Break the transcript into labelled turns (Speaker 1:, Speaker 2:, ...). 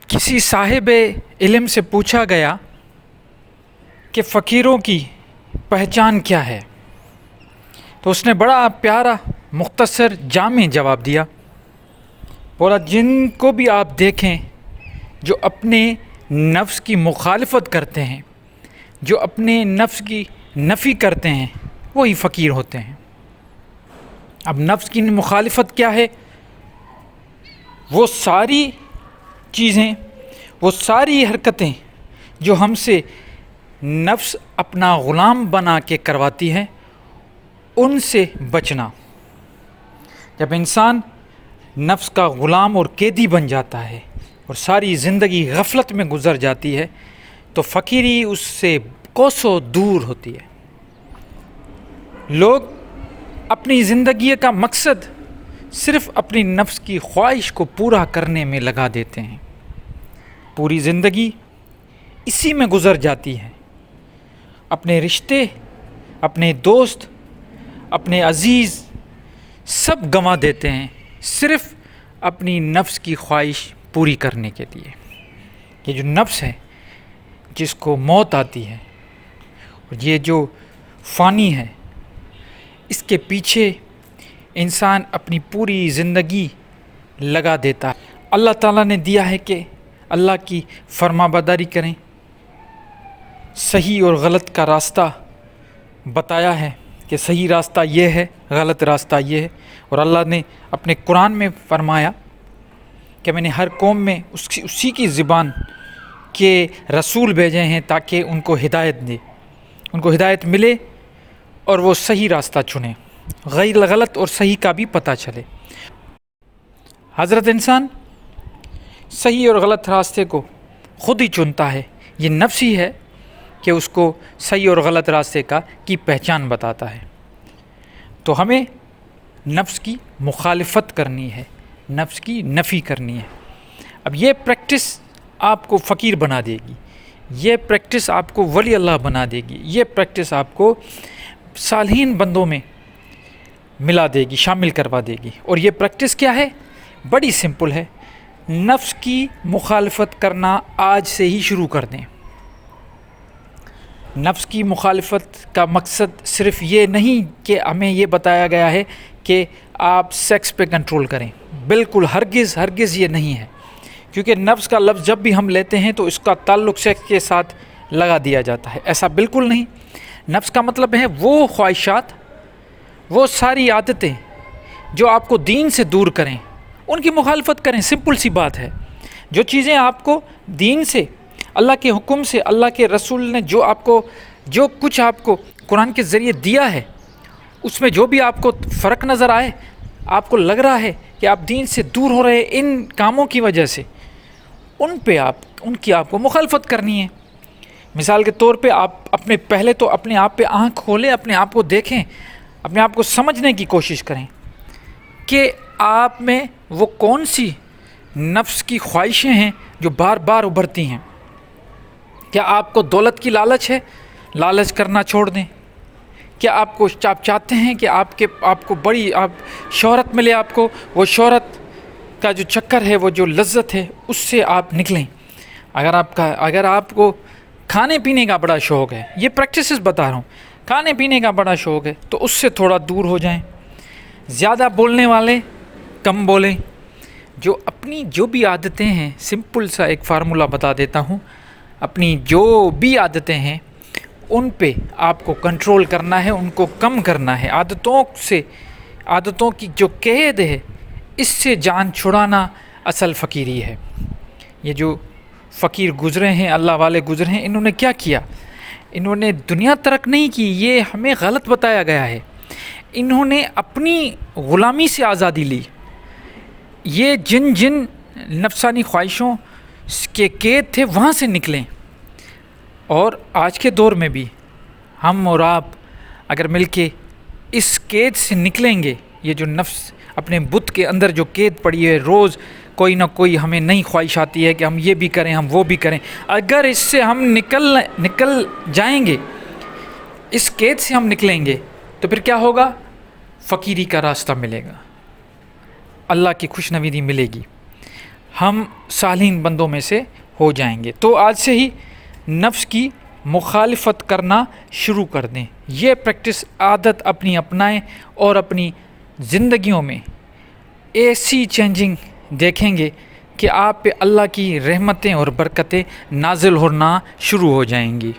Speaker 1: کسی صاحب علم سے پوچھا گیا کہ فقیروں کی پہچان کیا ہے، تو اس نے بڑا پیارا مختصر جامع جواب دیا۔ بولا جن کو بھی آپ دیکھیں جو اپنے نفس کی مخالفت کرتے ہیں، جو اپنے نفس کی نفی کرتے ہیں، وہی فقیر ہوتے ہیں۔ اب نفس کی مخالفت کیا ہے؟ وہ ساری چیزیں، وہ ساری حرکتیں جو ہم سے نفس اپنا غلام بنا کے کرواتی ہے، ان سے بچنا۔ جب انسان نفس کا غلام اور قیدی بن جاتا ہے اور ساری زندگی غفلت میں گزر جاتی ہے، تو فقیری اس سے کوسوں دور ہوتی ہے۔ لوگ اپنی زندگی کا مقصد صرف اپنی نفس کی خواہش کو پورا کرنے میں لگا دیتے ہیں۔ پوری زندگی اسی میں گزر جاتی ہے۔ اپنے رشتے، اپنے دوست، اپنے عزیز سب گنوا دیتے ہیں صرف اپنی نفس کی خواہش پوری کرنے کے لیے۔ یہ جو نفس ہے، جس کو موت آتی ہے، اور یہ جو فانی ہے، اس کے پیچھے انسان اپنی پوری زندگی لگا دیتا ہے۔ اللہ تعالیٰ نے دیا ہے کہ اللہ کی فرما برداری کریں، صحیح اور غلط کا راستہ بتایا ہے کہ صحیح راستہ یہ ہے، غلط راستہ یہ ہے، اور اللہ نے اپنے قرآن میں فرمایا کہ میں نے ہر قوم میں اسی کی زبان کے رسول بھیجے ہیں تاکہ ان کو ہدایت دے، ان کو ہدایت ملے اور وہ صحیح راستہ چنیں، غیر غلط اور صحیح کا بھی پتہ چلے۔ حضرت انسان صحیح اور غلط راستے کو خود ہی چنتا ہے۔ یہ نفس ہی ہے کہ اس کو صحیح اور غلط راستے کی پہچان بتاتا ہے۔ تو ہمیں نفس کی مخالفت کرنی ہے، نفس کی نفی کرنی ہے۔ اب یہ پریکٹس آپ کو فقیر بنا دے گی، یہ پریکٹس آپ کو ولی اللہ بنا دے گی، یہ پریکٹس آپ کو صالحین بندوں میں ملا دے گی، شامل کروا دے گی۔ اور یہ پریکٹس کیا ہے؟ بڑی سمپل ہے۔ نفس کی مخالفت کرنا آج سے ہی شروع کر دیں۔ نفس کی مخالفت کا مقصد صرف یہ نہیں کہ ہمیں یہ بتایا گیا ہے کہ آپ سیکس پہ کنٹرول کریں، بالکل ہرگز یہ نہیں ہے، کیونکہ نفس کا لفظ جب بھی ہم لیتے ہیں تو اس کا تعلق سیکس کے ساتھ لگا دیا جاتا ہے۔ ایسا بالکل نہیں۔ نفس کا مطلب ہے وہ خواہشات، وہ ساری عادتیں جو آپ کو دین سے دور کریں، ان کی مخالفت کریں۔ سمپل سی بات ہے۔ جو چیزیں آپ کو دین سے، اللہ کے حکم سے، اللہ کے رسول نے جو کچھ آپ کو قرآن کے ذریعے دیا ہے، اس میں جو بھی آپ کو فرق نظر آئے، آپ کو لگ رہا ہے کہ آپ دین سے دور ہو رہے ہیں ان کاموں کی وجہ سے، ان کی آپ کو مخالفت کرنی ہے۔ مثال کے طور پہ آپ پہلے تو اپنے آپ پہ آنکھ کھولیں، اپنے آپ کو دیکھیں، اپنے آپ کو سمجھنے کی کوشش کریں کہ آپ میں وہ کون سی نفس کی خواہشیں ہیں جو بار بار ابھرتی ہیں۔ کیا آپ کو دولت کی لالچ ہے؟ لالچ کرنا چھوڑ دیں۔ کیا آپ چاہتے ہیں کہ آپ کو بڑی شہرت ملے، آپ کو وہ شہرت کا جو چکر ہے، وہ جو لذت ہے، اس سے آپ نکلیں۔ اگر آپ کو کھانے پینے کا بڑا شوق ہے، یہ پریکٹسز بتا رہا ہوں، کھانے پینے کا بڑا شوق ہے، تو اس سے تھوڑا دور ہو جائیں۔ زیادہ بولنے والے کم بولیں۔ جو بھی عادتیں ہیں، سمپل سا ایک فارمولہ بتا دیتا ہوں، اپنی جو بھی عادتیں ہیں ان پہ آپ کو کنٹرول کرنا ہے، ان کو کم کرنا ہے۔ عادتوں کی جو قید ہے، اس سے جان چھڑانا اصل فقیری ہے۔ یہ جو فقیر گزرے ہیں، اللہ والے گزرے ہیں، انہوں نے کیا کیا؟ انہوں نے دنیا ترک نہیں کی، یہ ہمیں غلط بتایا گیا ہے۔ انہوں نے اپنی غلامی سے آزادی لی۔ یہ جن نفسانی خواہشوں کے قید تھے، وہاں سے نکلیں۔ اور آج کے دور میں بھی ہم اور آپ اگر مل کے اس قید سے نکلیں گے، یہ جو نفس اپنے بت کے اندر جو قید پڑی ہے، روز کوئی نہ کوئی ہمیں نئی خواہش آتی ہے کہ ہم یہ بھی کریں، ہم وہ بھی کریں، اگر اس سے ہم نکل جائیں گے، اس قید سے ہم نکلیں گے، تو پھر کیا ہوگا؟ فقیری کا راستہ ملے گا، اللہ کی خوشنویدی ملے گی۔ ہم صالحین بندوں میں سے ہو جائیں گے۔ تو آج سے ہی نفس کی مخالفت کرنا شروع کر دیں، یہ پریکٹس عادت اپنی اپنائیں اور اپنی زندگیوں میں ایسی چینجنگ دیکھیں گے کہ آپ پہ اللہ کی رحمتیں اور برکتیں نازل ہونا شروع ہو جائیں گی۔